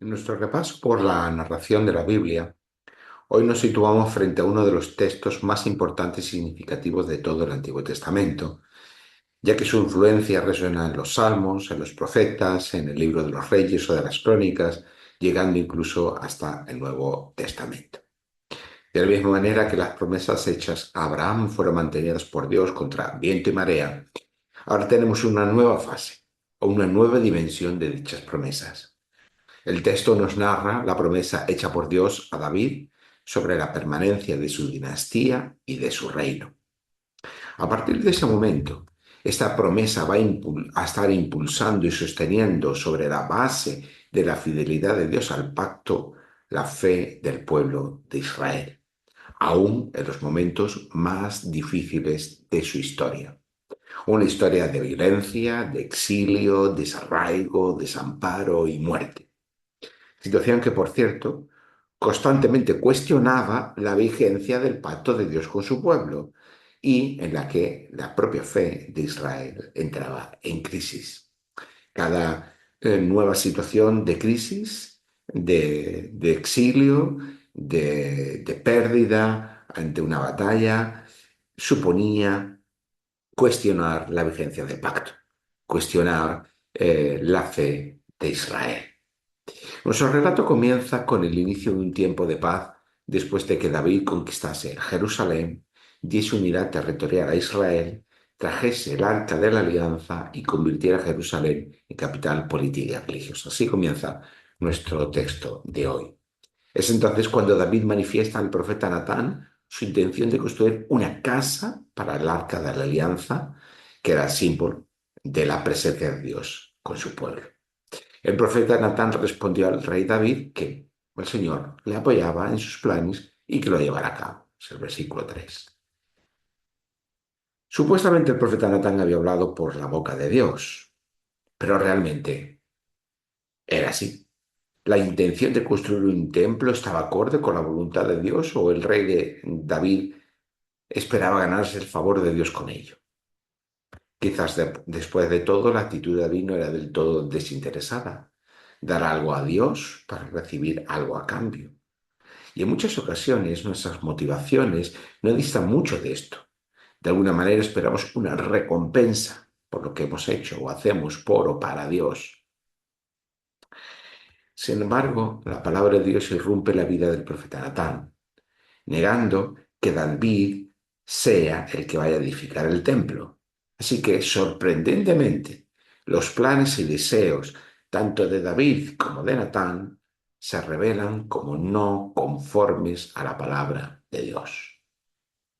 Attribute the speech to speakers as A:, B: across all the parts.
A: En nuestro repaso por la narración de la Biblia, hoy nos situamos frente a uno de los textos más importantes y significativos de todo el Antiguo Testamento, ya que su influencia resuena en los Salmos, en los profetas, en el libro de los Reyes o de las Crónicas, llegando incluso hasta el Nuevo Testamento. De la misma manera que las promesas hechas a Abraham fueron mantenidas por Dios contra viento y marea, ahora tenemos una nueva fase o una nueva dimensión de dichas promesas. El texto nos narra la promesa hecha por Dios a David sobre la permanencia de su dinastía y de su reino. A partir de ese momento, esta promesa va a estar impulsando y sosteniendo sobre la base de la fidelidad de Dios al pacto la fe del pueblo de Israel, aún en los momentos más difíciles de su historia. Una historia de violencia, de exilio, desarraigo, desamparo y muerte. Situación que, por cierto, constantemente cuestionaba la vigencia del pacto de Dios con su pueblo y en la que la propia fe de Israel entraba en crisis. Cada nueva situación de crisis, de exilio, de pérdida ante una batalla, suponía cuestionar la vigencia del pacto, cuestionar la fe de Israel. Nuestro relato comienza con el inicio de un tiempo de paz después de que David conquistase Jerusalén, diese unidad territorial a Israel, trajese el arca de la alianza y convirtiera a Jerusalén en capital política y religiosa. Así comienza nuestro texto de hoy. Es entonces cuando David manifiesta al profeta Natán su intención de construir una casa para el arca de la alianza, que era símbolo de la presencia de Dios con su pueblo. El profeta Natán respondió al rey David que el Señor le apoyaba en sus planes y que lo llevara a cabo. Es el versículo 3. Supuestamente el profeta Natán había hablado por la boca de Dios, pero realmente era así. ¿La intención de construir un templo estaba acorde con la voluntad de Dios o el rey de David esperaba ganarse el favor de Dios con ello? Quizás después de todo la actitud de David no era del todo desinteresada. Dar algo a Dios para recibir algo a cambio. Y en muchas ocasiones nuestras motivaciones no distan mucho de esto. De alguna manera esperamos una recompensa por lo que hemos hecho o hacemos por o para Dios. Sin embargo, la palabra de Dios irrumpe la vida del profeta Natán, negando que David sea el que vaya a edificar el templo. Así que, sorprendentemente, los planes y deseos tanto de David como de Natán se revelan como no conformes a la palabra de Dios.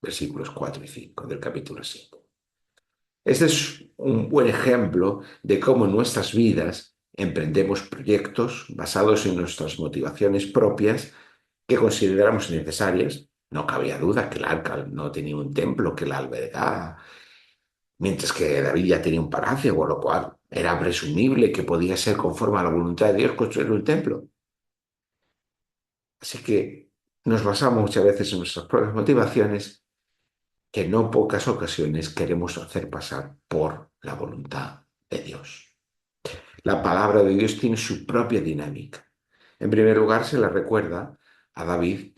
A: Versículos 4 y 5 del capítulo 7. Este es un buen ejemplo de cómo en nuestras vidas emprendemos proyectos basados en nuestras motivaciones propias que consideramos necesarias. No cabía duda que el arca no tenía un templo que la albergara, mientras que David ya tenía un palacio, con lo cual era presumible que podía ser conforme a la voluntad de Dios construir un templo. Así que nos basamos muchas veces en nuestras propias motivaciones que en no pocas ocasiones queremos hacer pasar por la voluntad de Dios. La palabra de Dios tiene su propia dinámica. En primer lugar, se le recuerda a David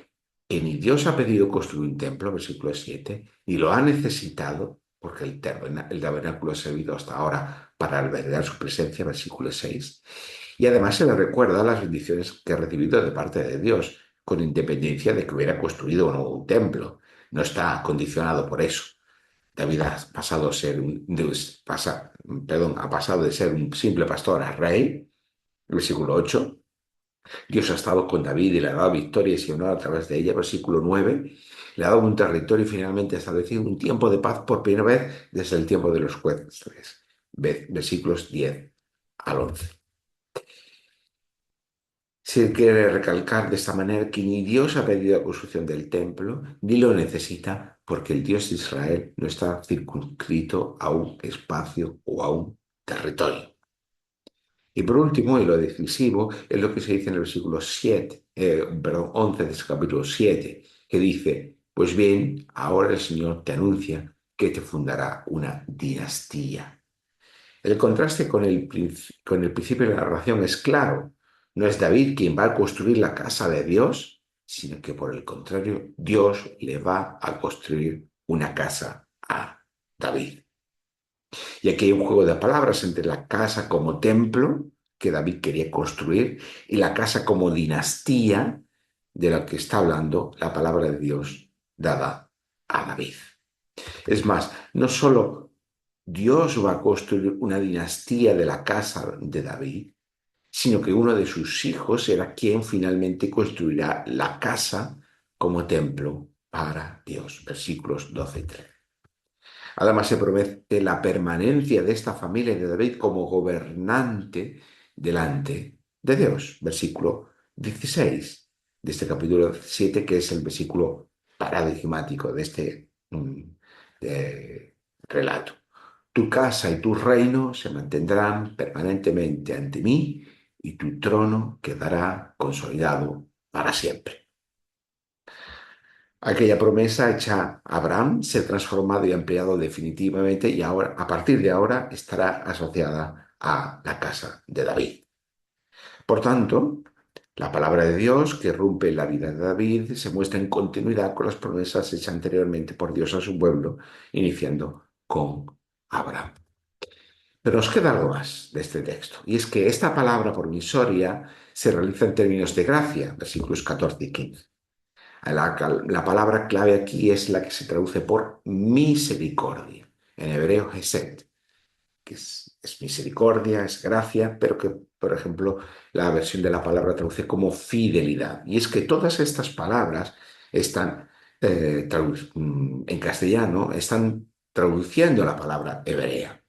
A: que ni Dios ha pedido construir un templo, versículo 7, ni lo ha necesitado, porque el tabernáculo ha servido hasta ahora para albergar su presencia, versículo 6. Y además se le recuerda las bendiciones que ha recibido de parte de Dios, con independencia de que hubiera construido o no un templo. No está condicionado por eso. David ha pasado, ha pasado de ser un simple pastor a rey, versículo 8. Dios ha estado con David y le ha dado victorias y honor a través de ella, versículo 9. Le ha dado un territorio y finalmente ha establecido un tiempo de paz por primera vez desde el tiempo de los jueces, versículos 10 al 11. Se quiere recalcar de esta manera que ni Dios ha pedido la construcción del templo, ni lo necesita, porque el Dios de Israel no está circunscrito a un espacio o a un territorio. Y por último, y lo decisivo, es lo que se dice en el versículo 11 de ese capítulo 7, que dice, pues bien, ahora el Señor te anuncia que te fundará una dinastía. El contraste con el principio de la narración es claro. No es David quien va a construir la casa de Dios, sino que por el contrario, Dios le va a construir una casa a David. Y aquí hay un juego de palabras entre la casa como templo que David quería construir y la casa como dinastía de la que está hablando la palabra de Dios dada a David. Es más, no solo Dios va a construir una dinastía de la casa de David, sino que uno de sus hijos será quien finalmente construirá la casa como templo para Dios. Versículos 12 y 13. Además, se promete la permanencia de esta familia de David como gobernante delante de Dios. Versículo 16 de este capítulo 7, que es el versículo paradigmático de este relato. Tu casa y tu reino se mantendrán permanentemente ante mí y tu trono quedará consolidado para siempre. Aquella promesa hecha a Abraham se ha transformado y ampliado definitivamente y ahora, a partir de ahora, estará asociada a la casa de David. Por tanto, la palabra de Dios que rompe la vida de David se muestra en continuidad con las promesas hechas anteriormente por Dios a su pueblo, iniciando con Abraham. Pero nos queda algo más de este texto, y es que esta palabra promisoria se realiza en términos de gracia, versículos 14 y 15. La palabra clave aquí es la que se traduce por misericordia. En hebreo, hesed, que es misericordia, es gracia, pero que, por ejemplo, la versión de la palabra traduce como fidelidad. Y es que todas estas palabras están, en castellano, están traduciendo la palabra hebrea.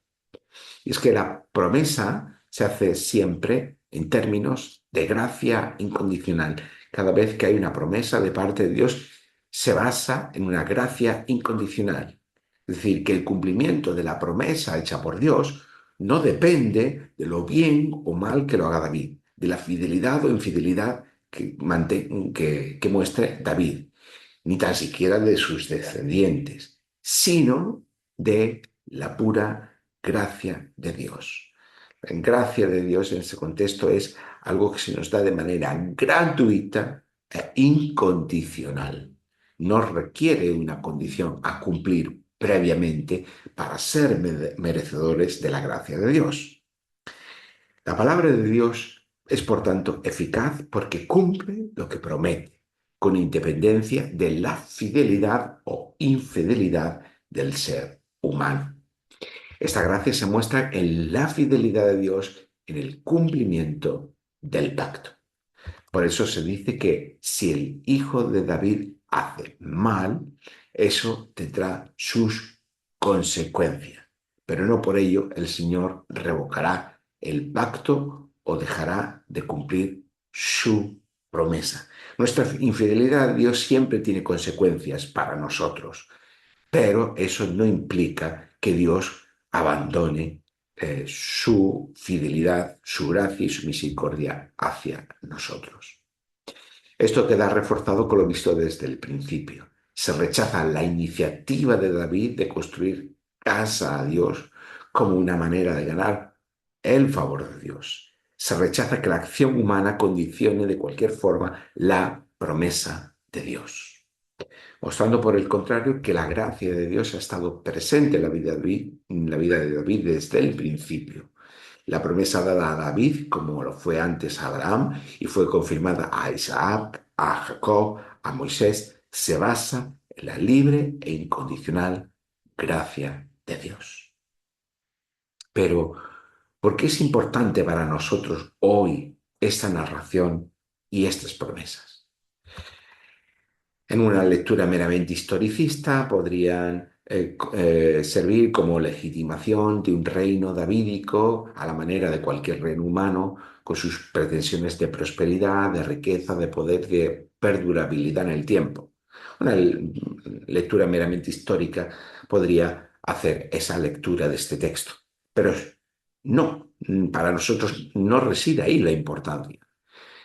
A: Y es que la promesa se hace siempre en términos de gracia incondicional. Cada vez que hay una promesa de parte de Dios, se basa en una gracia incondicional. Es decir, que el cumplimiento de la promesa hecha por Dios no depende de lo bien o mal que lo haga David, de la fidelidad o infidelidad que muestre David, ni tan siquiera de sus descendientes, sino de la pura gracia de Dios. La gracia de Dios en este contexto es algo que se nos da de manera gratuita e incondicional. No requiere una condición a cumplir previamente para ser merecedores de la gracia de Dios. La palabra de Dios es, por tanto, eficaz porque cumple lo que promete, con independencia de la fidelidad o infidelidad del ser humano. Esta gracia se muestra en la fidelidad de Dios en el cumplimiento del pacto. Por eso se dice que si el hijo de David hace mal, eso tendrá sus consecuencias. Pero no por ello el Señor revocará el pacto o dejará de cumplir su promesa. Nuestra infidelidad a Dios siempre tiene consecuencias para nosotros, pero eso no implica que Dios abandone su fidelidad, su gracia y su misericordia hacia nosotros. Esto queda reforzado con lo visto desde el principio. Se rechaza la iniciativa de David de construir casa a Dios como una manera de ganar el favor de Dios. Se rechaza que la acción humana condicione de cualquier forma la promesa de Dios, mostrando por el contrario que la gracia de Dios ha estado presente en la vida de David desde el principio. La promesa dada a David, como lo fue antes a Abraham y fue confirmada a Isaac, a Jacob, a Moisés, se basa en la libre e incondicional gracia de Dios. Pero, ¿por qué es importante para nosotros hoy esta narración y estas promesas? En una lectura meramente historicista podrían servir como legitimación de un reino davídico a la manera de cualquier reino humano, con sus pretensiones de prosperidad, de riqueza, de poder, de perdurabilidad en el tiempo. Una lectura meramente histórica podría hacer esa lectura de este texto, pero no, para nosotros no reside ahí la importancia.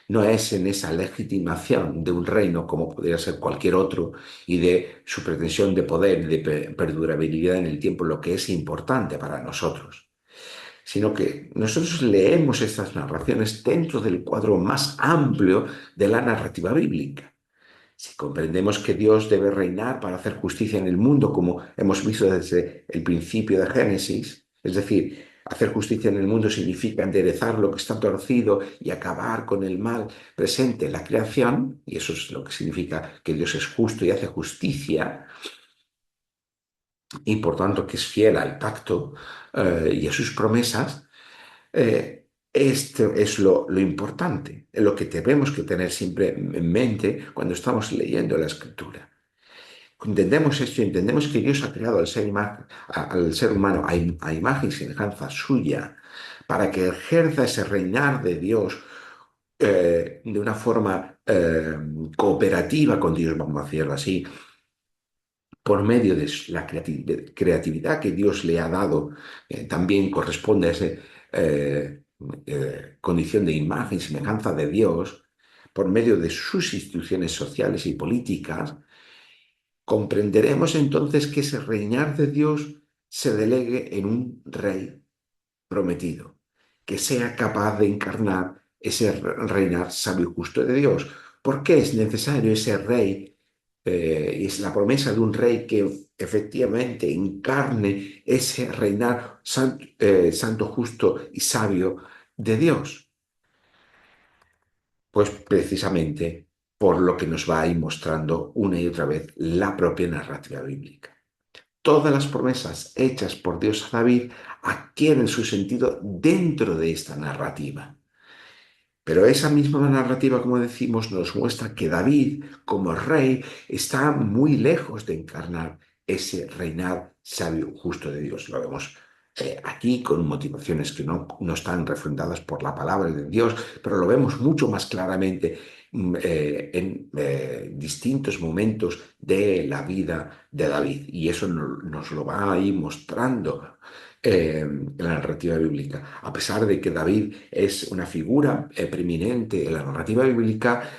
A: No es en esa legitimación de un reino como podría ser cualquier otro y de su pretensión de poder y de perdurabilidad en el tiempo lo que es importante para nosotros. sino que nosotros leemos estas narraciones dentro del cuadro más amplio de la narrativa bíblica. Si comprendemos que Dios debe reinar para hacer justicia en el mundo, como hemos visto desde el principio de Génesis, es decir, hacer justicia en el mundo significa enderezar lo que está torcido y acabar con el mal presente en la creación, y eso es lo que significa que Dios es justo y hace justicia, y por tanto que es fiel al pacto y a sus promesas. Esto es lo importante, lo que tenemos que tener siempre en mente cuando estamos leyendo la Escritura. Entendemos esto y entendemos que Dios ha creado al ser humano a imagen y semejanza suya para que ejerza ese reinar de Dios de una forma cooperativa con Dios, vamos a decirlo así, por medio de la creatividad que Dios le ha dado, también corresponde a esa condición de imagen y semejanza de Dios, por medio de sus instituciones sociales y políticas. Comprenderemos entonces que ese reinar de Dios se delegue en un rey prometido, que sea capaz de encarnar ese reinar sabio y justo de Dios. ¿Por qué es necesario ese rey? Y es la promesa de un rey que efectivamente encarne ese reinar santo, justo y sabio de Dios. Pues precisamente por lo que nos va a ir mostrando una y otra vez la propia narrativa bíblica. Todas las promesas hechas por Dios a David adquieren su sentido dentro de esta narrativa. Pero esa misma narrativa, como decimos, nos muestra que David, como rey, está muy lejos de encarnar ese reinar sabio justo de Dios. Lo vemos aquí con motivaciones que no están refrendadas por la palabra de Dios, pero lo vemos mucho más claramente en distintos momentos de la vida de David. Y eso nos lo va a ir mostrando en la narrativa bíblica. A pesar de que David es una figura preeminente en la narrativa bíblica,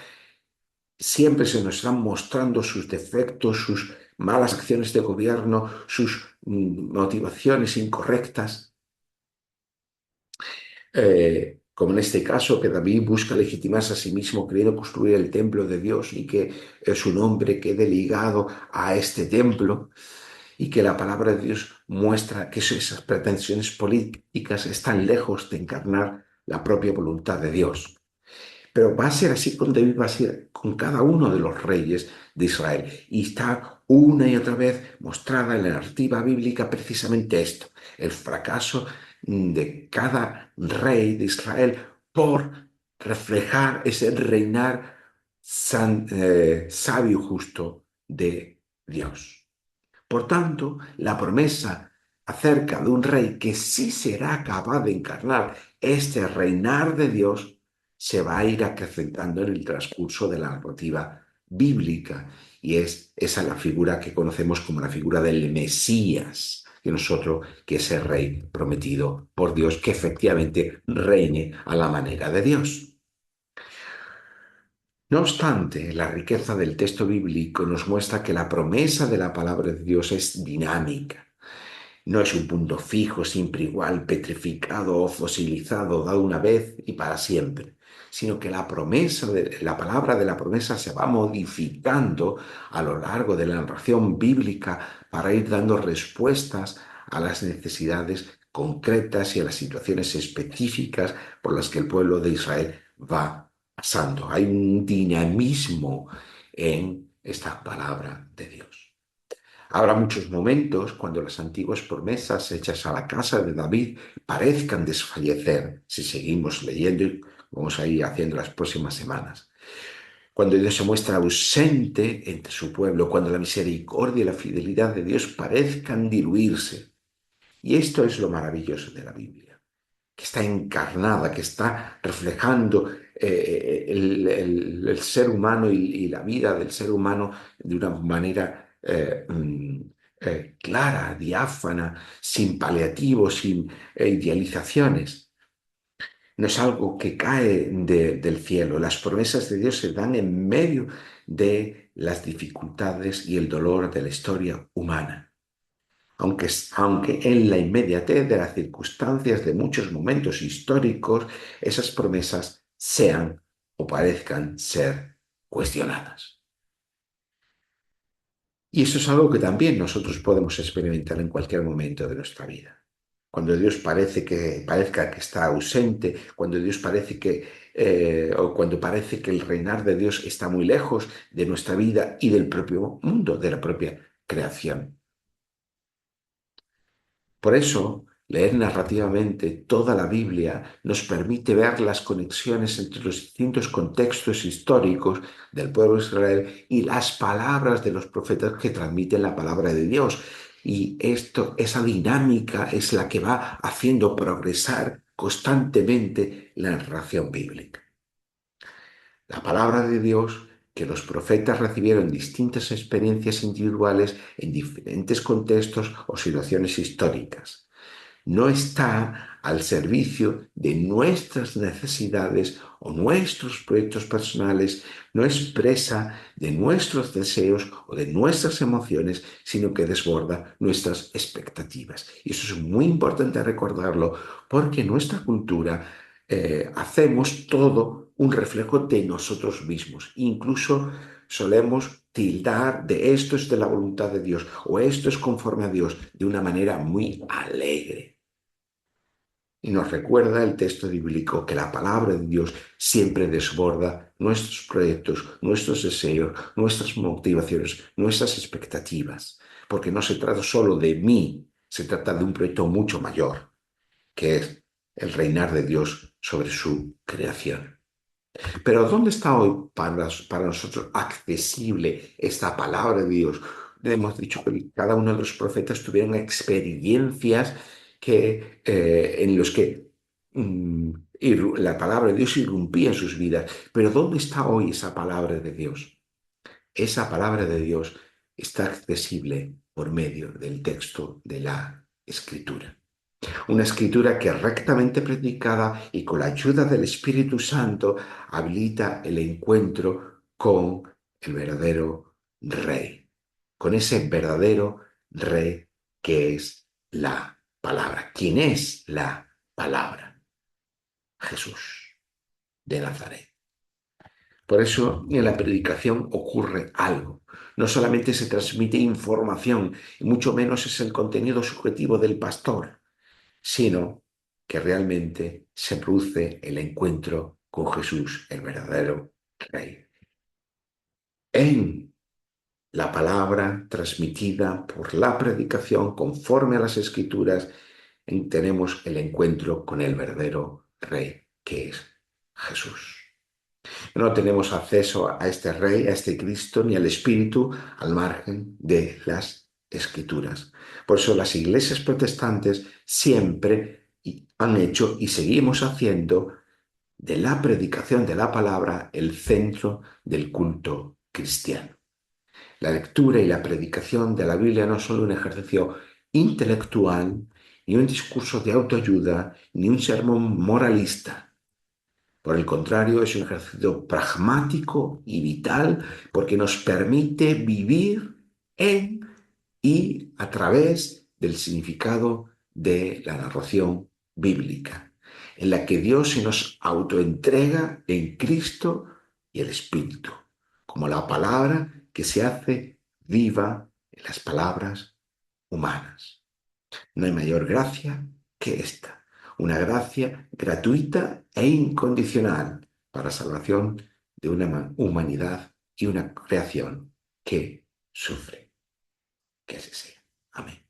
A: siempre se nos están mostrando sus defectos, sus malas acciones de gobierno, sus motivaciones incorrectas. Como en este caso, que David busca legitimarse a sí mismo creyendo construir el templo de Dios y que su nombre quede ligado a este templo, y que la palabra de Dios muestra que esas pretensiones políticas están lejos de encarnar la propia voluntad de Dios. Pero va a ser así con David, va a ser con cada uno de los reyes de Israel. Y está una y otra vez mostrada en la narrativa bíblica precisamente esto, el fracaso de cada rey de Israel por reflejar ese reinar sabio y justo de Dios. Por tanto, la promesa acerca de un rey que sí será capaz de encarnar este reinar de Dios se va a ir acrecentando en el transcurso de la narrativa bíblica, y es esa la figura que conocemos como la figura del Mesías, que es el rey prometido por Dios, que efectivamente reine a la manera de Dios. No obstante, la riqueza del texto bíblico nos muestra que la promesa de la palabra de Dios es dinámica. No es un punto fijo, siempre igual, petrificado o fosilizado, dado una vez y para siempre, sino que la palabra de la promesa se va modificando a lo largo de la narración bíblica para ir dando respuestas a las necesidades concretas y a las situaciones específicas por las que el pueblo de Israel va pasando. Hay un dinamismo en esta palabra de Dios. Habrá muchos momentos cuando las antiguas promesas hechas a la casa de David parezcan desfallecer, si seguimos leyendo y vamos a ir haciendo las próximas semanas. Cuando Dios se muestra ausente entre su pueblo, cuando la misericordia y la fidelidad de Dios parezcan diluirse. Y esto es lo maravilloso de la Biblia, que está encarnada, que está reflejando el ser humano y la vida del ser humano de una manera clara, diáfana, sin paliativos, sin idealizaciones. No es algo que cae del cielo. Las promesas de Dios se dan en medio de las dificultades y el dolor de la historia humana. aunque en la inmediatez de las circunstancias de muchos momentos históricos, esas promesas sean o parezcan ser cuestionadas. Y eso es algo que también nosotros podemos experimentar en cualquier momento de nuestra vida. Cuando Dios parezca que está ausente, cuando Dios o cuando parece que el reinar de Dios está muy lejos de nuestra vida y del propio mundo, de la propia creación. Por eso, leer narrativamente toda la Biblia nos permite ver las conexiones entre los distintos contextos históricos del pueblo de Israel y las palabras de los profetas que transmiten la palabra de Dios. Y esa dinámica es la que va haciendo progresar constantemente la narración bíblica. La palabra de Dios que los profetas recibieron distintas experiencias individuales en diferentes contextos o situaciones históricas no está al servicio de nuestras necesidades o nuestros proyectos personales, no expresa de nuestros deseos o de nuestras emociones, sino que desborda nuestras expectativas. Y eso es muy importante recordarlo porque en nuestra cultura hacemos todo un reflejo de nosotros mismos. Incluso solemos tildar de esto es de la voluntad de Dios o esto es conforme a Dios de una manera muy alegre. Y nos recuerda el texto bíblico que la palabra de Dios siempre desborda nuestros proyectos, nuestros deseos, nuestras motivaciones, nuestras expectativas. Porque no se trata solo de mí, se trata de un proyecto mucho mayor, que es el reinar de Dios sobre su creación. Pero ¿dónde está hoy para nosotros accesible esta palabra de Dios? Hemos dicho que cada uno de los profetas tuvieron experiencias en los que la palabra de Dios irrumpía en sus vidas. Pero ¿dónde está hoy esa palabra de Dios? Esa palabra de Dios está accesible por medio del texto de la Escritura. Una escritura que rectamente predicada y con la ayuda del Espíritu Santo habilita el encuentro con el verdadero Rey, con ese verdadero Rey que es la palabra. ¿Quién es la palabra? Jesús de Nazaret. Por eso en la predicación ocurre algo. No solamente se transmite información, y mucho menos es el contenido subjetivo del pastor, sino que realmente se produce el encuentro con Jesús, el verdadero Rey. En la palabra transmitida por la predicación conforme a las Escrituras, tenemos el encuentro con el verdadero Rey, que es Jesús. No tenemos acceso a este Rey, a este Cristo, ni al Espíritu al margen de las Escrituras. Por eso las iglesias protestantes siempre han hecho y seguimos haciendo de la predicación de la palabra el centro del culto cristiano. La lectura y la predicación de la Biblia no son un ejercicio intelectual, ni un discurso de autoayuda, ni un sermón moralista. Por el contrario, es un ejercicio pragmático y vital porque nos permite vivir en y a través del significado de la narración bíblica, en la que Dios se nos autoentrega en Cristo y el Espíritu, como la palabra que se hace viva en las palabras humanas. No hay mayor gracia que esta, una gracia gratuita e incondicional para salvación de una humanidad y una creación que sufre. Que así sea. Amén.